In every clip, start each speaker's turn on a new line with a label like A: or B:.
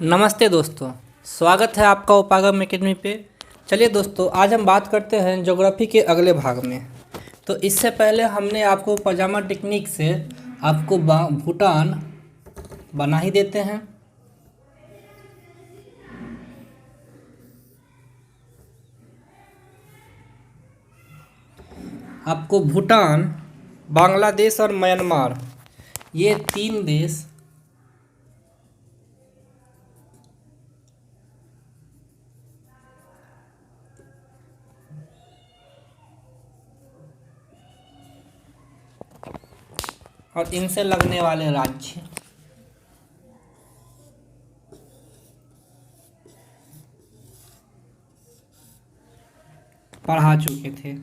A: नमस्ते दोस्तों, स्वागत है आपका उपागम एकेडमी पे। चलिए दोस्तों, आज हम बात करते हैं ज्योग्राफी के अगले भाग में। तो इससे पहले हमने आपको पजामा टेक्निक से आपको भूटान बना ही देते हैं। आपको भूटान, बांग्लादेश और म्यांमार, ये तीन देश और इनसे लगने वाले राज्य पढ़ा चुके थे।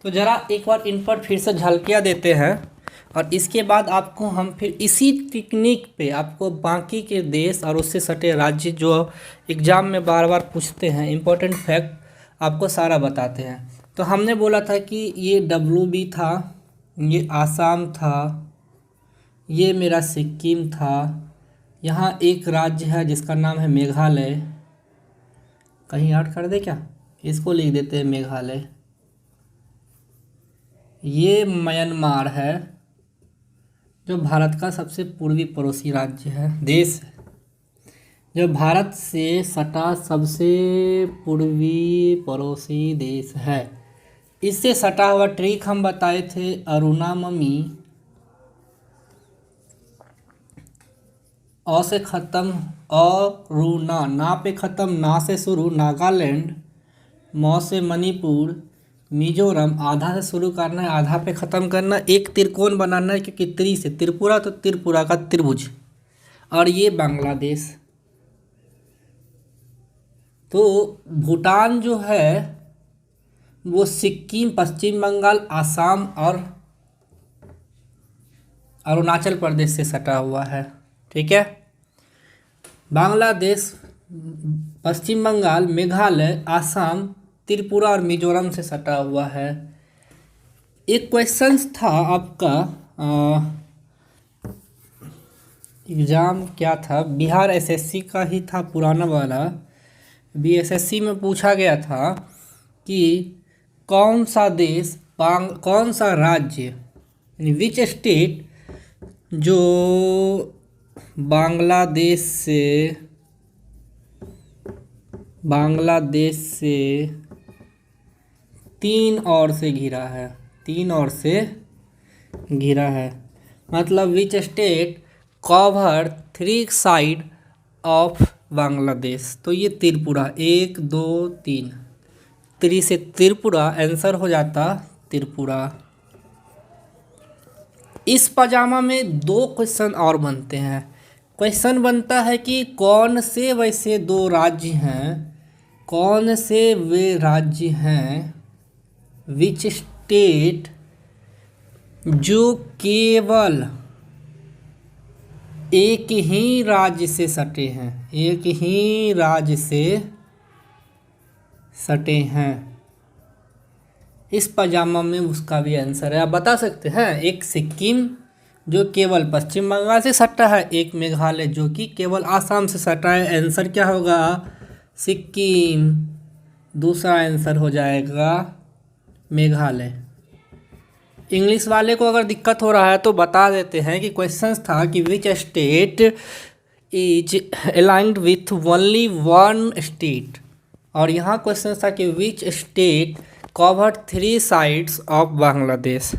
A: तो ज़रा एक बार इन पर फिर से झलकियाँ देते हैं और इसके बाद आपको हम फिर इसी टेक्निक पे आपको बाकी के देश और उससे सटे राज्य जो एग्ज़ाम में बार बार पूछते हैं, इम्पोर्टेंट फैक्ट आपको सारा बताते हैं। तो हमने बोला था कि ये WB था, ये आसाम था, ये मेरा सिक्किम था, यहाँ एक राज्य है जिसका नाम है मेघालय। कहीं ऐड कर दे क्या? इसको लिख देते हैं मेघालय। ये म्यांमार है जो भारत का सबसे पूर्वी पड़ोसी राज्य है, देश है, जो भारत से सटा सबसे पूर्वी पड़ोसी देश है। इससे सटा हुआ ट्रिक हम बताए थे अरुणाममी, अ से ख़त्म अरुणा, ना पे ख़त्म, ना से शुरू नागालैंड, म से मणिपुर, मिजोरम, आधा से शुरू करना है, आधा पे ख़त्म करना, एक त्रिकोण बनाना है क्योंकि त्रि से त्रिपुरा, तो त्रिपुरा का त्रिभुज, और ये बांग्लादेश। तो भूटान जो है वो सिक्किम, पश्चिम बंगाल, आसाम और अरुणाचल प्रदेश से सटा हुआ है, ठीक है। बांग्लादेश पश्चिम बंगाल, मेघालय, आसाम, त्रिपुरा और मिजोरम से सटा हुआ है। एक क्वेश्चन था आपका एग्ज़ाम क्या था, बिहार SSC का ही था, पुराना वाला BSSC में पूछा गया था कि कौन सा देश, कौन सा राज्य, विच स्टेट जो बांग्लादेश से तीन ओर से घिरा है, तीन ओर से घिरा है, मतलब which state cover 3 side of Bangladesh. तो ये त्रिपुरा, 1 2 3, त्रि से त्रिपुरा, आंसर हो जाता त्रिपुरा। इस पजामा में 2 क्वेश्चन और बनते हैं। क्वेश्चन बनता है कि कौन से वैसे 2 राज्य हैं, कौन से वे राज्य हैं, विच स्टेट जो केवल एक ही राज्य से सटे हैं, एक ही राज्य से सटे हैं। इस पजामा में उसका भी आंसर है, आप बता सकते हैं। एक सिक्किम जो केवल पश्चिम बंगाल से सटा है, एक मेघालय जो कि केवल आसाम से सटा है। आंसर क्या होगा? सिक्किम। दूसरा आंसर हो जाएगा मेघालय। इंग्लिश वाले को अगर दिक्कत हो रहा है तो बता देते हैं कि क्वेश्चन था कि which state is aligned with only 1 state, और यहाँ क्वेश्चन था कि which state covered 3 sides of Bangladesh.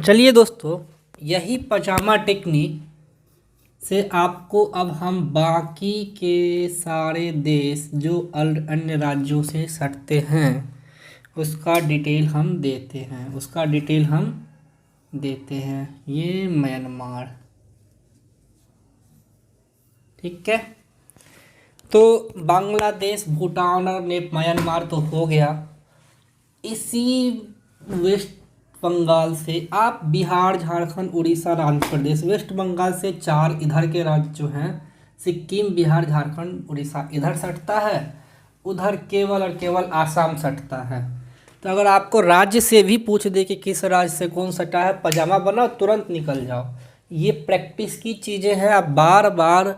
A: चलिए दोस्तों, यही पजामा टेक्निक से आपको अब हम बाकी के सारे देश जो अन्य राज्यों से सटते हैं उसका डिटेल हम देते हैं। ये म्यांमार, ठीक है। तो बांग्लादेश, भूटान और म्यांमार तो हो गया। इसी वेस्ट बंगाल से आप बिहार, झारखंड, उड़ीसा और आंध्र प्रदेश, वेस्ट बंगाल से 4 इधर के राज्य जो हैं, सिक्किम, बिहार, झारखंड, उड़ीसा, इधर सटता है। उधर केवल और केवल आसाम सटता है। तो अगर आपको राज्य से भी पूछ दे कि किस राज्य से कौन सटा है, पजामा बनाओ, तुरंत निकल जाओ। ये प्रैक्टिस की चीज़ें हैं। आप बार बार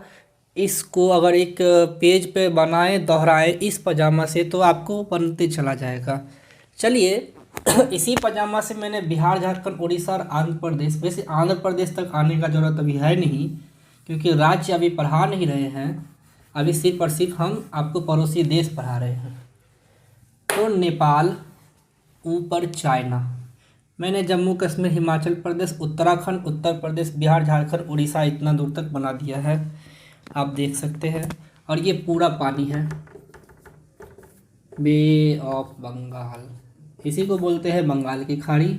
A: इसको अगर एक पेज पे बनाएं, दोहराएं इस पजामा से, तो आपको बनते चला जाएगा। चलिए इसी पजामा से मैंने बिहार, झारखंड, उड़ीसा और आंध्र प्रदेश, वैसे आंध्र प्रदेश तक आने का ज़रूरत अभी है नहीं क्योंकि राज्य अभी पढ़ा नहीं रहे हैं, अभी सिर्फ और सिर्फ हम आपको पड़ोसी देश पढ़ा रहे हैं। तो नेपाल, ऊपर चाइना, मैंने जम्मू कश्मीर, हिमाचल प्रदेश, उत्तराखंड, उत्तर प्रदेश, बिहार, झारखंड, उड़ीसा इतना दूर तक बना दिया है, आप देख सकते हैं। और ये पूरा पानी है, बे ऑफ बंगाल, इसी को बोलते हैं बंगाल की खाड़ी,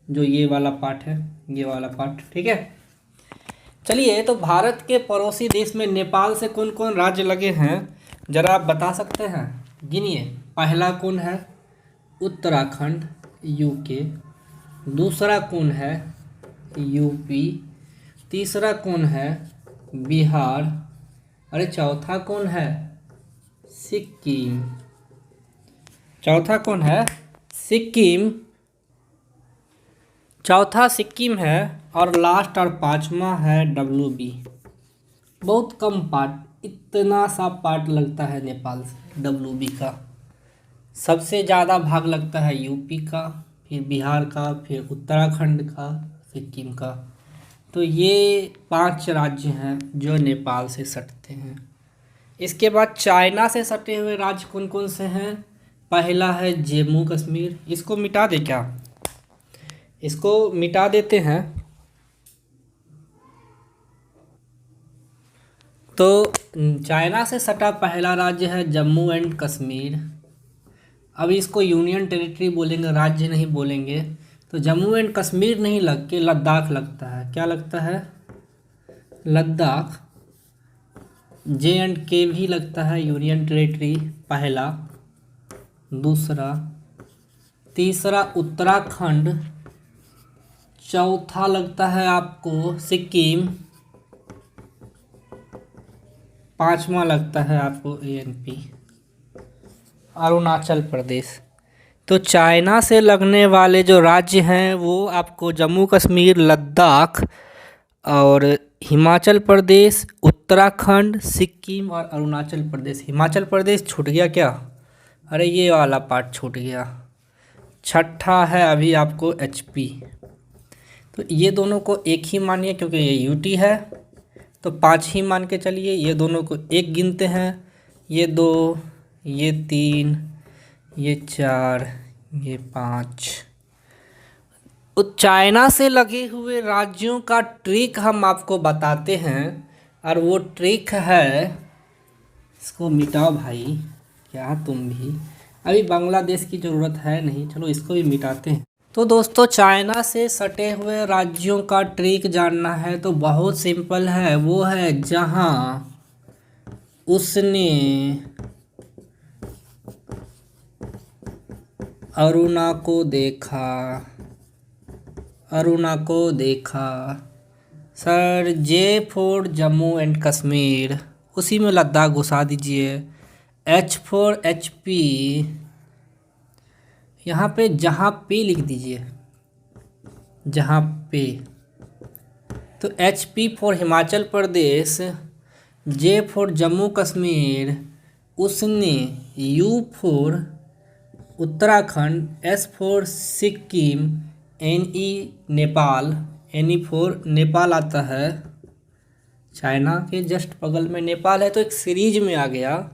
A: जो ये वाला पार्ट है, ये वाला पार्ट, ठीक है। चलिए, तो भारत के पड़ोसी देश में नेपाल से कौन कौन राज्य लगे हैं जरा आप बता सकते हैं? गिनिए। पहला कौन है? उत्तराखंड, यूके। दूसरा कौन है? यूपी। तीसरा कौन है? बिहार। अरे चौथा कौन है? सिक्किम। चौथा कौन है? सिक्किम। चौथा सिक्किम है और लास्ट और पांचवा है WB। बहुत कम पार्ट, इतना सा पार्ट लगता है नेपाल से WB का। सबसे ज़्यादा भाग लगता है यूपी का, फिर बिहार का, फिर उत्तराखंड का, सिक्किम का। तो ये 5 राज्य हैं जो नेपाल से सटते हैं। इसके बाद चाइना से सटे हुए राज्य कौन कौन से हैं? पहला है जम्मू कश्मीर। इसको मिटा दे क्या? इसको मिटा देते हैं। तो चाइना से सटा पहला राज्य है जम्मू एंड कश्मीर। अब इसको यूनियन टेरिटरी बोलेंगे, राज्य नहीं बोलेंगे। तो जम्मू एंड कश्मीर नहीं लग के लद्दाख लगता है। क्या लगता है? लद्दाख। J&K भी लगता है यूनियन टेरिटरी, पहला। दूसरा, तीसरा उत्तराखंड, चौथा लगता है आपको सिक्किम, पांचवा लगता है आपको ANP, अरुणाचल प्रदेश। तो चाइना से लगने वाले जो राज्य हैं वो आपको जम्मू कश्मीर, लद्दाख और हिमाचल प्रदेश, उत्तराखंड, सिक्किम और अरुणाचल प्रदेश। हिमाचल प्रदेश छूट गया क्या? अरे ये वाला पार्ट छूट गया। छठा है अभी आपको HP। तो ये दोनों को एक ही मानिए क्योंकि ये UT है, तो 5 ही मान के चलिए। ये दोनों को एक गिनते हैं, ये 2, ये 3, ये 4, ये 5। चाइना से लगे हुए राज्यों का ट्रिक हम आपको बताते हैं, और वो ट्रिक है, इसको मिटाओ भाई, क्या तुम भी, अभी बांग्लादेश की ज़रूरत है नहीं, चलो इसको भी मिटाते हैं। तो दोस्तों, चाइना से सटे हुए राज्यों का ट्रिक जानना है तो बहुत सिंपल है। वो है जहाँ उसने अरुणा को देखा, अरुणा को देखा। Sir J for Jammu and Kashmir, उसी में लद्दाख घुसा दीजिए। H फॉर HP, यहाँ पे जहाँ पे लिख दीजिए, जहाँ पे। तो HP for Himachal Pradesh, J for Jammu Kashmir, उसने, U for Uttarakhand, S for Sikkim, NE Nepal, NE for Nepal आता है, चाइना के जस्ट बगल में नेपाल है तो एक सीरीज में आ गया।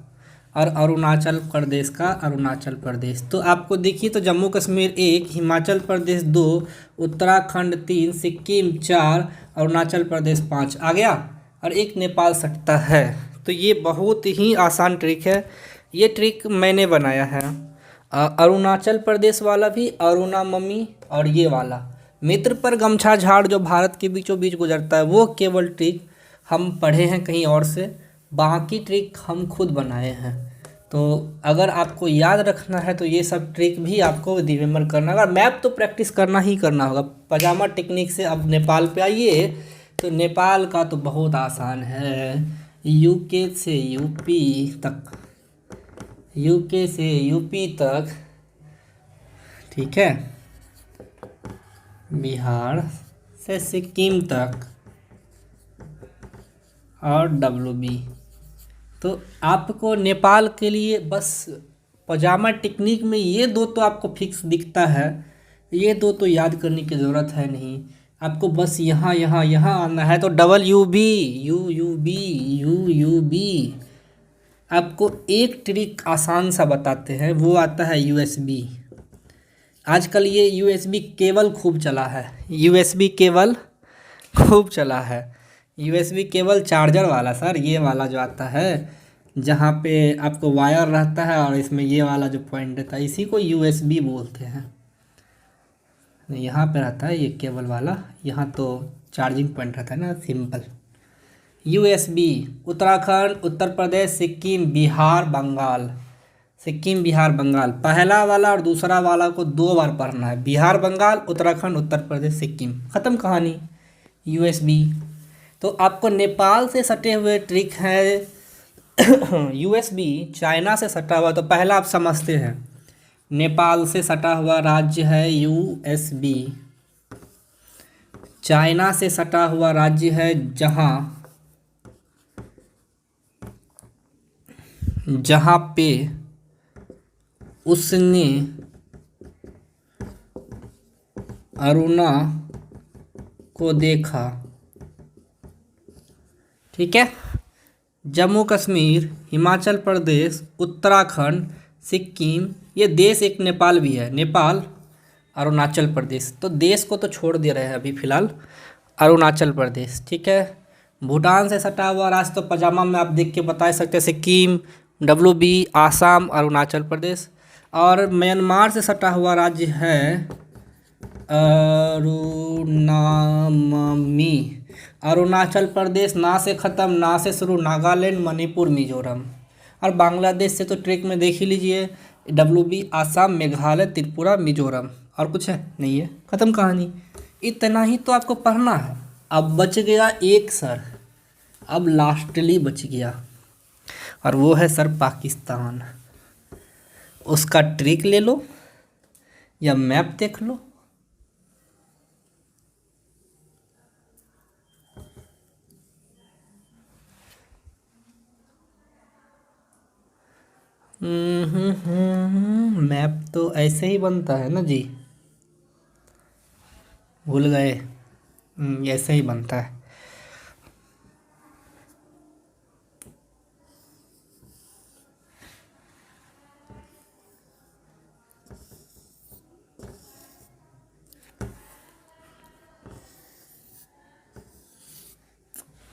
A: और अरुणाचल प्रदेश का अरुणाचल प्रदेश। तो आपको देखिए, तो जम्मू कश्मीर 1, हिमाचल प्रदेश 2, उत्तराखंड 3, सिक्किम 4, अरुणाचल प्रदेश 5 आ गया, और एक नेपाल सटता है। तो ये बहुत ही आसान ट्रिक है, ये ट्रिक मैंने बनाया है। अरुणाचल प्रदेश वाला भी, अरुणा मम्मी, और ये वाला मित्र पर गमछा झाड़ जो भारत के बीचों बीच गुजरता है, वो केवल ट्रिक हम पढ़े हैं कहीं और से, बाकी ट्रिक हम खुद बनाए हैं। तो अगर आपको याद रखना है तो ये सब ट्रिक भी आपको रिमेम्बर करना होगा। मैप तो प्रैक्टिस करना ही करना होगा। पजामा टेक्निक से अब नेपाल पे आइए, तो नेपाल का तो बहुत आसान है। यूके से यूपी तक, यूके से यूपी तक ठीक है, बिहार से सिक्किम तक और WB। तो आपको नेपाल के लिए बस पजामा टेक्निक में ये दो तो आपको फिक्स दिखता है, ये दो तो याद करने की ज़रूरत है नहीं, आपको बस यहाँ यहाँ यहाँ आना है। तो WB, UUB, UUB। आपको एक ट्रिक आसान सा बताते हैं, वो आता है USB। आजकल ये USB केबल खूब चला है, USB केबल खूब चला है। USB केबल चार्जर वाला सर, ये वाला जो आता है जहाँ पे आपको वायर रहता है और इसमें ये वाला जो पॉइंट रहता है, इसी को USB बोलते हैं। यहाँ पे रहता है ये केबल वाला, यहाँ तो चार्जिंग पॉइंट रहता है ना, सिंपल। USB उत्तराखंड, उत्तर प्रदेश, सिक्किम, बिहार, बंगाल। सिक्किम, बिहार, बंगाल, पहला वाला और दूसरा वाला को 2 बार पढ़ना है। बिहार, बंगाल, उत्तराखंड, उत्तर प्रदेश, सिक्किम, ख़त्म कहानी। USB। तो आपको नेपाल से सटे हुए ट्रिक है। USB चाइना से सटा हुआ, तो पहला आप समझते हैं, नेपाल से सटा हुआ राज्य है USB। चाइना से सटा हुआ राज्य है जहाँ पे उसने अरुणा को देखा। ठीक है, जम्मू कश्मीर, हिमाचल प्रदेश, उत्तराखंड, सिक्किम, ये देश एक नेपाल भी है, नेपाल, अरुणाचल प्रदेश। तो देश को तो छोड़ दे रहे हैं अभी फ़िलहाल, अरुणाचल प्रदेश। ठीक है, भूटान से सटा हुआ राज्य तो पजामा में आप देख के बता सकते हैं, सिक्किम, WB, आसाम, अरुणाचल प्रदेश। और म्यांमार से सटा हुआ राज्य है अरुणाचल प्रदेश, ना से ख़त्म ना से शुरू, नागालैंड, मणिपुर, मिजोरम। और बांग्लादेश से तो ट्रिक में देख ही लीजिए, WB, आसाम, मेघालय, त्रिपुरा, मिजोरम। और कुछ है नहीं है, ख़त्म कहानी। इतना ही तो आपको पढ़ना है। अब बच गया एक सर, अब लास्टली बच गया, और वो है सर पाकिस्तान। उसका ट्रिक ले लो या मैप देख लो। मैप तो ऐसे ही बनता है ना जी, भूल गए? ऐसे ही बनता है।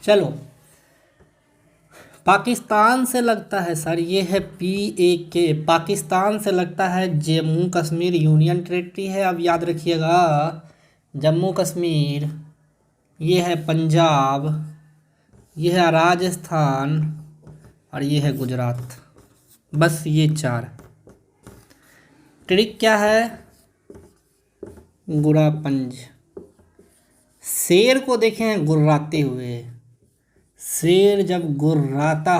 A: चलो, पाकिस्तान से लगता है सर, ये है PAK, पाकिस्तान से लगता है जम्मू कश्मीर यूनियन टेरिटरी है। अब याद रखिएगा, जम्मू कश्मीर, ये है पंजाब, ये है राजस्थान, और ये है गुजरात। बस ये 4। ट्रिक क्या है? गुरापंज। शेर को देखें गुर्राते हुए, शेर जब गुर्राता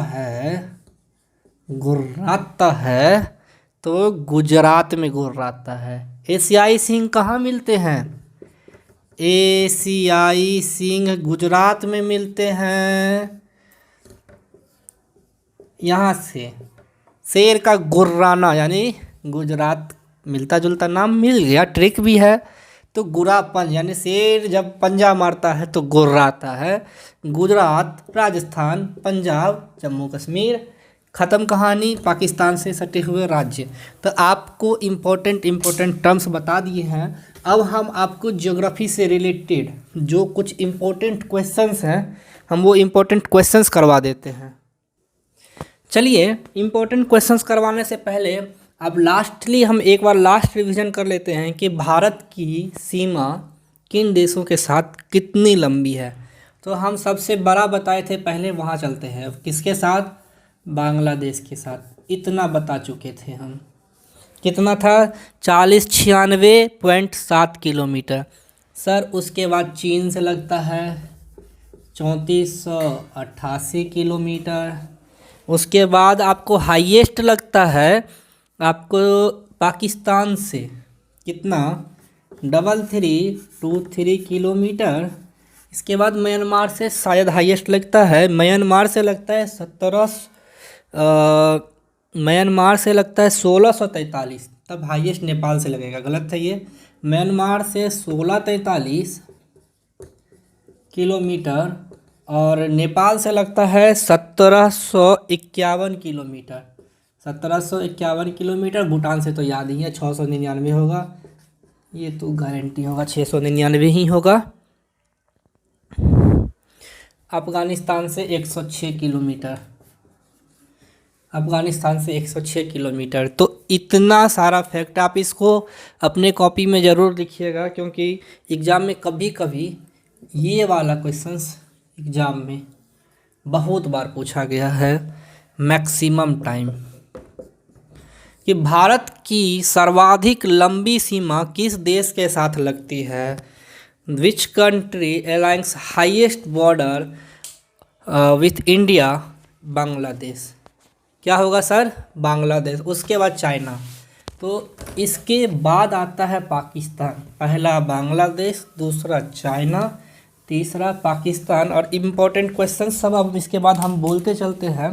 A: है तो गुजरात में गुर्राता है। एशियाई सिंह कहाँ मिलते हैं? एशियाई सिंह गुजरात में मिलते हैं। यहाँ से शेर का गुर्राना यानी गुजरात, मिलता जुलता नाम मिल गया, ट्रिक भी है। तो गुरापंज यानी शेर जब पंजा मारता है तो गुर्राता है। गुजरात, राजस्थान, पंजाब, जम्मू कश्मीर, ख़त्म कहानी। पाकिस्तान से सटे हुए राज्य। तो आपको इम्पोर्टेंट टर्म्स बता दिए हैं। अब हम आपको ज्योग्राफी से रिलेटेड जो कुछ इम्पोर्टेंट क्वेश्चंस हैं, हम वो इम्पोर्टेंट क्वेश्चंस करवा देते हैं। चलिए, इम्पोर्टेंट क्वेश्चंस करवाने से पहले अब लास्टली हम एक बार लास्ट रिवीजन कर लेते हैं कि भारत की सीमा किन देशों के साथ कितनी लंबी है। तो हम सबसे बड़ा बताए थे, पहले वहाँ चलते हैं। अब किसके साथ? बांग्लादेश के साथ। इतना बता चुके थे हम। कितना था? 4096.7 किलोमीटर। सर उसके बाद चीन से लगता है 3488 किलोमीटर। उसके बाद आपको हाईएस्ट लगता है आपको पाकिस्तान से कितना 3323 किलोमीटर। इसके बाद म्यांमार से शायद हाईएस्ट लगता है, म्यांमार से लगता है 1643, तब हाईएस्ट नेपाल से लगेगा, गलत है ये। म्यांमार से 1643 किलोमीटर और नेपाल से लगता है 1751 किलोमीटर। 1751 किलोमीटर। भूटान से तो याद ही है 699 होगा, ये तो गारंटी होगा 699 ही होगा। अफगानिस्तान से 106 किलोमीटर, अफगानिस्तान से 106 किलोमीटर। तो इतना सारा फैक्ट आप इसको अपने कॉपी में ज़रूर लिखिएगा, क्योंकि एग्ज़ाम में कभी कभी ये वाला क्वेश्चंस एग्ज़ाम में बहुत बार पूछा गया है। मैक्सिमम टाइम कि भारत की सर्वाधिक लंबी सीमा किस देश के साथ लगती है। Which country aligns highest border with India. Bangladesh. क्या होगा सर, बांग्लादेश। उसके बाद चाइना। तो इसके बाद आता है पाकिस्तान। पहला बांग्लादेश, दूसरा चाइना, तीसरा पाकिस्तान। और इम्पोर्टेंट क्वेश्चन सब अब इसके बाद हम बोलते चलते हैं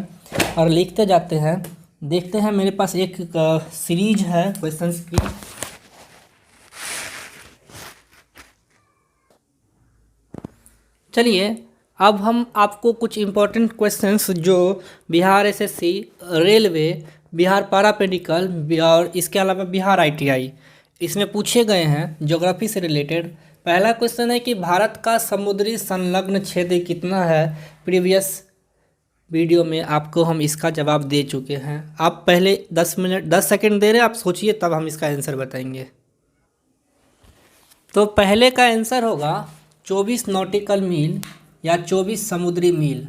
A: और लिखते जाते हैं। देखते हैं, मेरे पास एक सीरीज है क्वेश्चंस की। चलिए अब हम आपको कुछ इम्पोर्टेंट क्वेश्चंस जो Bihar SSC, railway, Bihar paramedical और इसके अलावा बिहार आईटीआई इसमें पूछे गए हैं ज्योग्राफी से रिलेटेड। पहला क्वेश्चन है कि भारत का समुद्री संलग्न क्षेत्र कितना है। प्रीवियस वीडियो में आपको हम इसका जवाब दे चुके हैं। आप पहले 10 सेकंड दे रहे हैं, आप सोचिए, तब हम इसका आंसर बताएंगे। तो पहले का आंसर होगा 24 नॉटिकल मील या 24 समुद्री मील।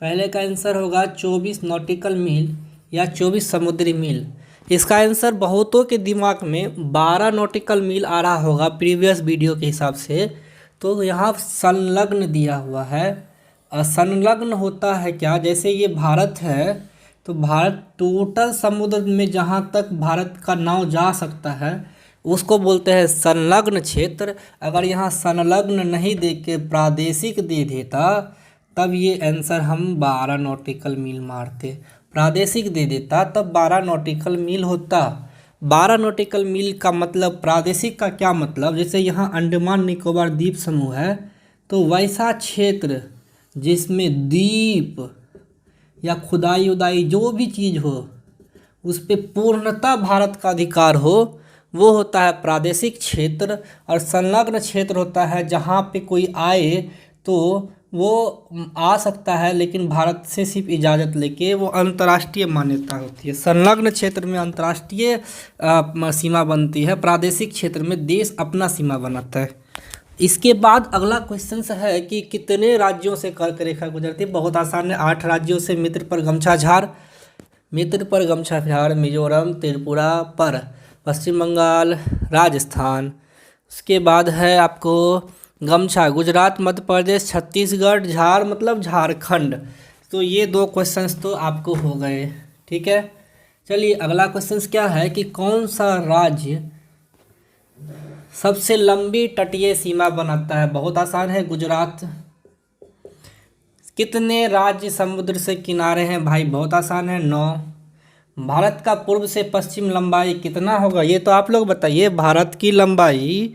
A: पहले का आंसर होगा 24 नॉटिकल मील या 24 समुद्री मील। इसका आंसर बहुतों के दिमाग में 12 नॉटिकल मील आ रहा होगा प्रीवियस वीडियो के हिसाब से। तो यहाँ संलग्न दिया हुआ है। संलग्न होता है क्या, जैसे ये भारत है तो भारत टोटल समुद्र में जहाँ तक भारत का नाव जा सकता है उसको बोलते हैं संलग्न क्षेत्र। अगर यहाँ संलग्न नहीं दे के प्रादेशिक दे देता तब ये आंसर हम 12 नॉटिकल मील मारते। प्रादेशिक दे देता तब 12 नॉटिकल मील होता। 12 नॉटिकल मील का मतलब, प्रादेशिक का क्या मतलब, जैसे यहाँ अंडमान निकोबार द्वीप समूह है तो वैसा क्षेत्र जिसमें द्वीप या खुदाई उदाई जो भी चीज़ हो उस पर पूर्णतः भारत का अधिकार हो, वो होता है प्रादेशिक क्षेत्र। और संलग्न क्षेत्र होता है जहाँ पे कोई आए तो वो आ सकता है लेकिन भारत से सिर्फ इजाज़त लेके, वो अंतर्राष्ट्रीय मान्यता होती है। संलग्न क्षेत्र में अंतर्राष्ट्रीय सीमा बनती है, प्रादेशिक क्षेत्र में देश अपना सीमा बनाता है। इसके बाद अगला क्वेश्चन है कि कितने राज्यों से कर्क रेखा गुजरती है। बहुत आसान है, 8 राज्यों से। मित्र पर गमछा झार, मित्र पर गमछा झार, मिजोरम, त्रिपुरा पर, पश्चिम बंगाल, राजस्थान। उसके बाद है आपको गमछा गुजरात, मध्य प्रदेश, छत्तीसगढ़, झार मतलब झारखंड। तो ये 2 क्वेश्चंस तो आपको हो गए, ठीक है। चलिए अगला क्वेश्चन क्या है कि कौन सा राज्य सबसे लंबी तटीय सीमा बनाता है। बहुत आसान है, गुजरात। कितने राज्य समुद्र से किनारे हैं भाई, बहुत आसान है, 9। भारत का पूर्व से पश्चिम लंबाई कितना होगा, ये तो आप लोग बताइए। भारत की लंबाई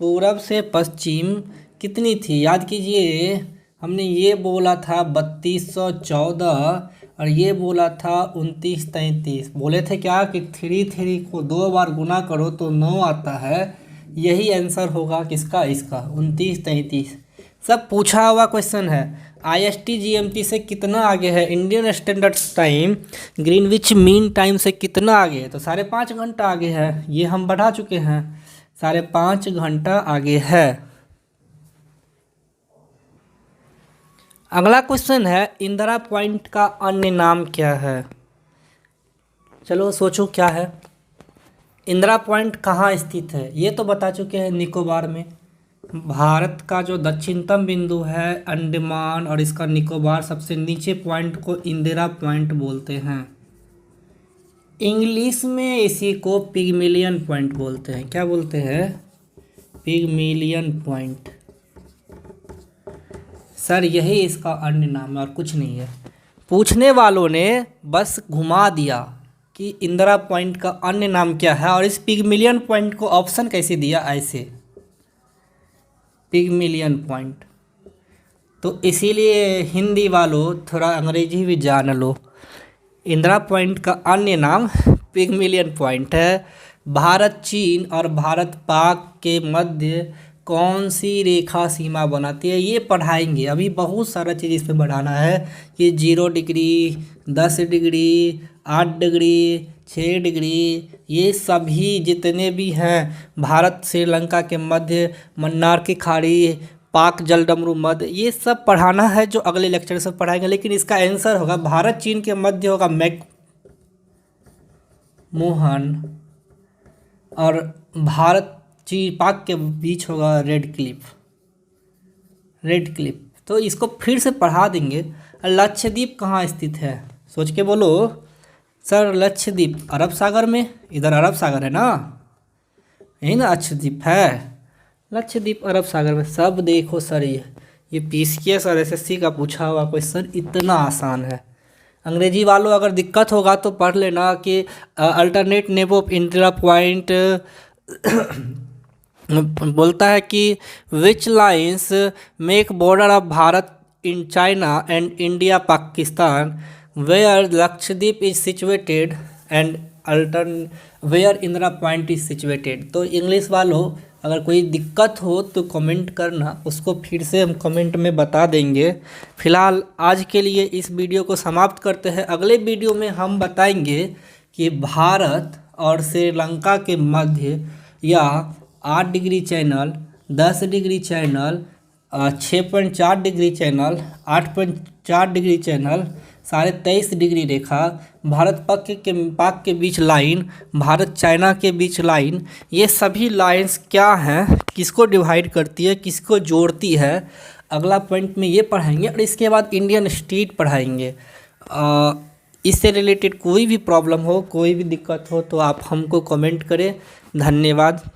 A: पूरब से पश्चिम कितनी थी, याद कीजिए। हमने ये बोला था 3214 और ये बोला था 2933। बोले थे क्या कि 3 को 2 बार गुना करो तो 9 आता है। यही आंसर होगा किसका, इसका 2933। सब पूछा हुआ क्वेश्चन है। IST GMT से कितना आगे है, Indian standard time Greenwich mean time से कितना आगे है, तो 5.5 घंटा आगे है। ये हम बढ़ा चुके हैं, 5.5 घंटा आगे है। अगला क्वेश्चन है इंदिरा पॉइंट का अन्य नाम क्या है। चलो सोचो क्या है। इंदिरा पॉइंट कहाँ स्थित है, ये तो बता चुके हैं, निकोबार में। भारत का जो दक्षिणतम बिंदु है अंडमान और इसका निकोबार, सबसे नीचे पॉइंट को इंदिरा पॉइंट बोलते हैं। इंग्लिश में इसी को पिगमिलियन पॉइंट बोलते हैं। क्या बोलते हैं? पिगमिलियन पॉइंट। सर यही इसका अन्य नाम है और कुछ नहीं है। पूछने वालों ने बस घुमा दिया कि इंदिरा पॉइंट का अन्य नाम क्या है, और इस पिगमिलियन पॉइंट को ऑप्शन कैसे दिया, ऐसे पिगमिलियन पॉइंट। तो इसीलिए हिंदी वालों थोड़ा अंग्रेजी भी जान लो। इंदिरा पॉइंट का अन्य नाम पिगमिलियन पॉइंट है। भारत चीन और भारत पाक के मध्य कौन सी रेखा सीमा बनाती है, ये पढ़ाएंगे। अभी बहुत सारा चीज़ इस पे बढ़ाना है कि 0 डिग्री, 10 डिग्री, 8 डिग्री, 6 डिग्री, ये सभी जितने भी हैं भारत श्रीलंका के मध्य, मन्नार की खाड़ी, पाक जलडमरू मध्य, ये सब पढ़ाना है जो अगले लेक्चर से पढ़ाएंगे। लेकिन इसका आंसर होगा भारत चीन के मध्य होगा मैक मोहन, और भारत चीन पाक के बीच होगा रेड क्लिफ। रेड क्लिफ तो इसको फिर से पढ़ा देंगे। लक्षद्वीप कहाँ स्थित है, सोच के बोलो। सर लक्षद्वीप अरब सागर में, इधर अरब सागर है ना, यही ना लक्षद्वीप है। लक्षद्वीप अरब सागर में। सब देखो सर, ये पीसीएस और एसएससी का पूछा हुआ क्वेश्चन इतना आसान है। अंग्रेजी वालों अगर दिक्कत होगा तो पढ़ लेना कि alternate name of Indira point बोलता है कि which lines make border of Bharat in China and India Pakistan, where Lakshadweep is situated and where Indira point is situated. तो इंग्लिश वालों अगर कोई दिक्कत हो तो कमेंट करना, उसको फिर से हम कमेंट में बता देंगे। फिलहाल आज के लिए इस वीडियो को समाप्त करते हैं। अगले वीडियो में हम बताएंगे कि भारत और श्रीलंका के मध्य या 8 degree channel, 10 degree channel, 6.4 degree channel, 8.4 degree channel, 23.5 degree रेखा, भारत पाक के बीच लाइन, भारत चाइना के बीच लाइन, ये सभी लाइंस क्या हैं, किसको डिवाइड करती है, किसको जोड़ती है, अगला पॉइंट में ये पढ़ाएंगे। और इसके बाद इंडियन स्टेट पढ़ाएंगे। इससे रिलेटेड कोई भी प्रॉब्लम हो, कोई भी दिक्कत हो तो आप हमको कमेंट करें। धन्यवाद।